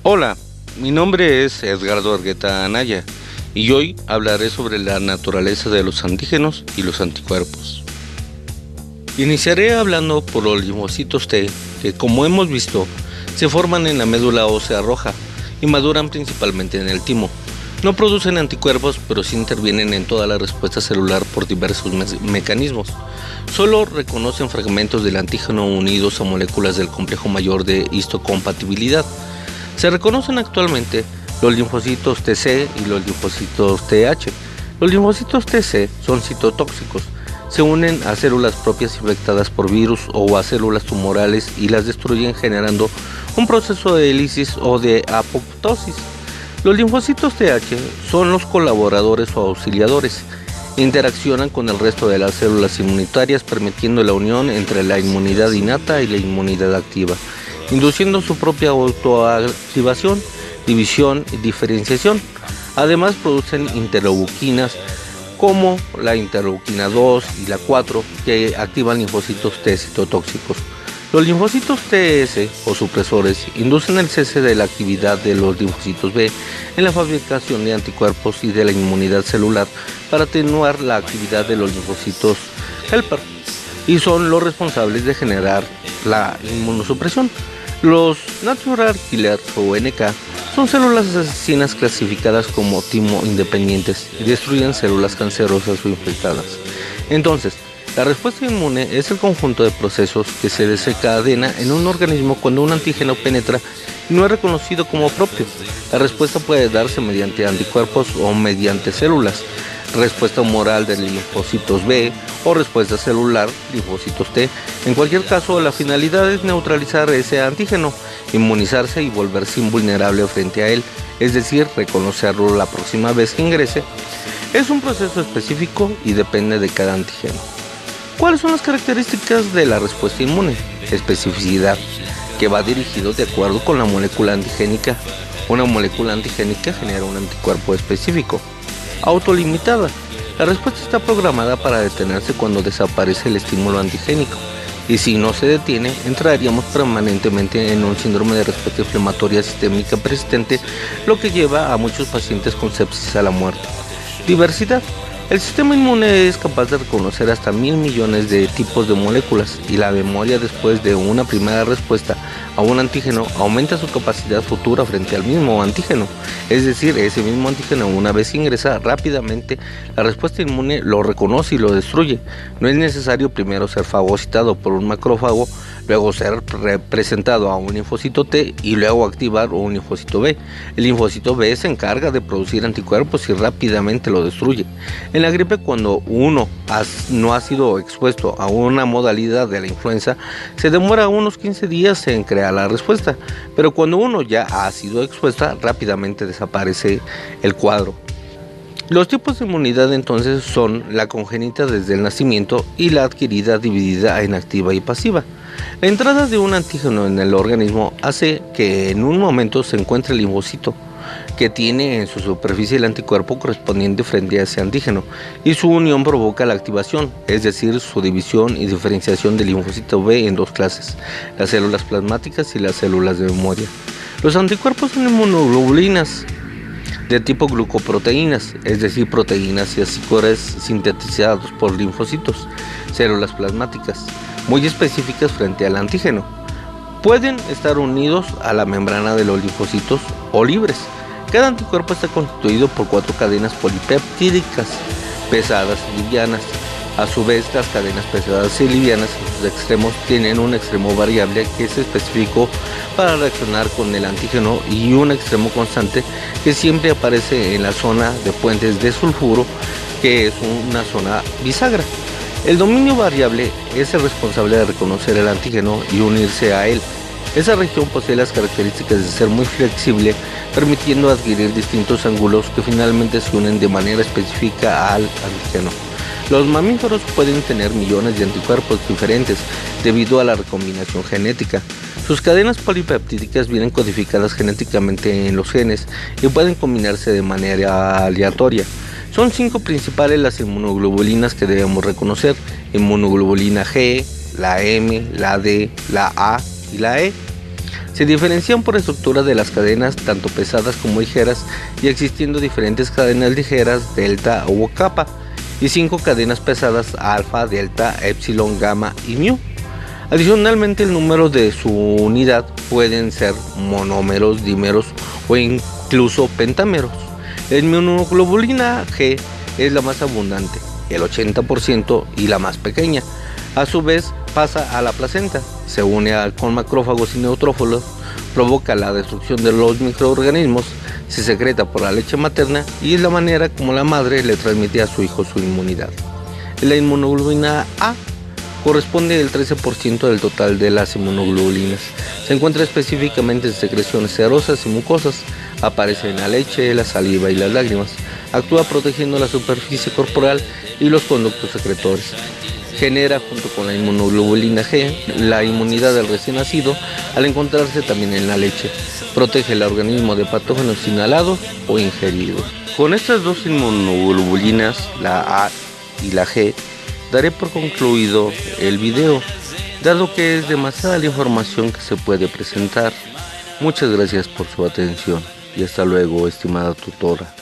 Hola, mi nombre es Edgardo Argueta Anaya y hoy hablaré sobre la naturaleza de los antígenos y los anticuerpos. Iniciaré hablando por los linfocitos T, que como hemos visto, se forman en la médula ósea roja y maduran principalmente en el timo. No producen anticuerpos, pero sí intervienen en toda la respuesta celular por diversos mecanismos. Solo reconocen fragmentos del antígeno unidos a moléculas del complejo mayor de histocompatibilidad. Se reconocen actualmente los linfocitos TC y los linfocitos TH. Los linfocitos TC son citotóxicos. Se unen a células propias infectadas por virus o a células tumorales y las destruyen generando un proceso de lisis o de apoptosis. Los linfocitos TH son los colaboradores o auxiliadores. Interaccionan con el resto de las células inmunitarias permitiendo la unión entre la inmunidad innata y la inmunidad activa, induciendo su propia autoactivación, división y diferenciación. Además producen interleuquinas como la interleuquina 2 y la 4 que activan linfocitos T citotóxicos. Los linfocitos TS o supresores inducen el cese de la actividad de los linfocitos B en la fabricación de anticuerpos y de la inmunidad celular para atenuar la actividad de los linfocitos helper y son los responsables de generar la inmunosupresión. Los Natural Killers o NK son células asesinas clasificadas como timo independientes y destruyen células cancerosas o infectadas. Entonces, la respuesta inmune es el conjunto de procesos que se desencadena en un organismo cuando un antígeno penetra y no es reconocido como propio. La respuesta puede darse mediante anticuerpos o mediante células, respuesta humoral de linfocitos B o respuesta celular, linfocitos T. En cualquier caso, la finalidad es neutralizar ese antígeno, inmunizarse y volverse invulnerable frente a él, es decir, reconocerlo la próxima vez que ingrese. Es un proceso específico y depende de cada antígeno. ¿Cuáles son las características de la respuesta inmune? Especificidad, que va dirigido de acuerdo con la molécula antigénica. Una molécula antigénica genera un anticuerpo específico. Autolimitada. La respuesta está programada para detenerse cuando desaparece el estímulo antigénico. Y si no se detiene, entraríamos permanentemente en un síndrome de respuesta inflamatoria sistémica persistente, lo que lleva a muchos pacientes con sepsis a la muerte. Diversidad. El sistema inmune es capaz de reconocer hasta 1.000 millones de tipos de moléculas y la memoria después de una primera respuesta a un antígeno aumenta su capacidad futura frente al mismo antígeno. Es decir, ese mismo antígeno una vez ingresa rápidamente, la respuesta inmune lo reconoce y lo destruye. No es necesario primero ser fagocitado por un macrófago, luego ser representado a un linfocito T y luego activar un linfocito B. El linfocito B se encarga de producir anticuerpos y rápidamente lo destruye. En la gripe, cuando uno no ha sido expuesto a una modalidad de la influenza, se demora unos 15 días en crear la respuesta, pero cuando uno ya ha sido expuesta, rápidamente desaparece el cuadro. Los tipos de inmunidad entonces son la congénita desde el nacimiento y la adquirida dividida en activa y pasiva. La entrada de un antígeno en el organismo hace que en un momento se encuentre el linfocito, que tiene en su superficie el anticuerpo correspondiente frente a ese antígeno, y su unión provoca la activación, es decir, su división y diferenciación del linfocito B en dos clases, las células plasmáticas y las células de memoria. Los anticuerpos son inmunoglobulinas de tipo glucoproteínas, es decir, proteínas y anticuerpos sintetizados por linfocitos, células plasmáticas, muy específicas frente al antígeno. Pueden estar unidos a la membrana de los linfocitos o libres. Cada anticuerpo está constituido por 4 cadenas polipeptídicas pesadas y livianas. A su vez, las cadenas pesadas y livianas en sus extremos tienen un extremo variable que es específico para reaccionar con el antígeno y un extremo constante que siempre aparece en la zona de puentes de sulfuro, que es una zona bisagra. El dominio variable es el responsable de reconocer el antígeno y unirse a él. Esa región posee las características de ser muy flexible, permitiendo adquirir distintos ángulos que finalmente se unen de manera específica al antígeno. Los mamíferos pueden tener millones de anticuerpos diferentes debido a la recombinación genética. Sus cadenas polipeptídicas vienen codificadas genéticamente en los genes y pueden combinarse de manera aleatoria. Son 5 principales las inmunoglobulinas que debemos reconocer: inmunoglobulina G, la M, la D, la A y la E. Se diferencian por estructura de las cadenas, tanto pesadas como ligeras, y existiendo diferentes cadenas ligeras, delta o kappa, y 5 cadenas pesadas, alfa, delta, epsilon, gamma y mu. Adicionalmente, el número de su unidad pueden ser monómeros, dímeros o incluso pentámeros. La inmunoglobulina G es la más abundante, el 80%, y la más pequeña. A su vez, pasa a la placenta, se une con macrófagos y neutrófilos, provoca la destrucción de los microorganismos, se secreta por la leche materna y es la manera como la madre le transmite a su hijo su inmunidad. La inmunoglobulina A corresponde al 13% del total de las inmunoglobulinas. Se encuentra específicamente en secreciones serosas y mucosas, aparece en la leche, la saliva y las lágrimas. Actúa protegiendo la superficie corporal y los conductos secretores. Genera, junto con la inmunoglobulina G, la inmunidad del recién nacido al encontrarse también en la leche. Protege el organismo de patógenos inhalados o ingeridos. Con estas dos inmunoglobulinas, la A y la G, daré por concluido el video, dado que es demasiada la información que se puede presentar. Muchas gracias por su atención y hasta luego, estimada tutora.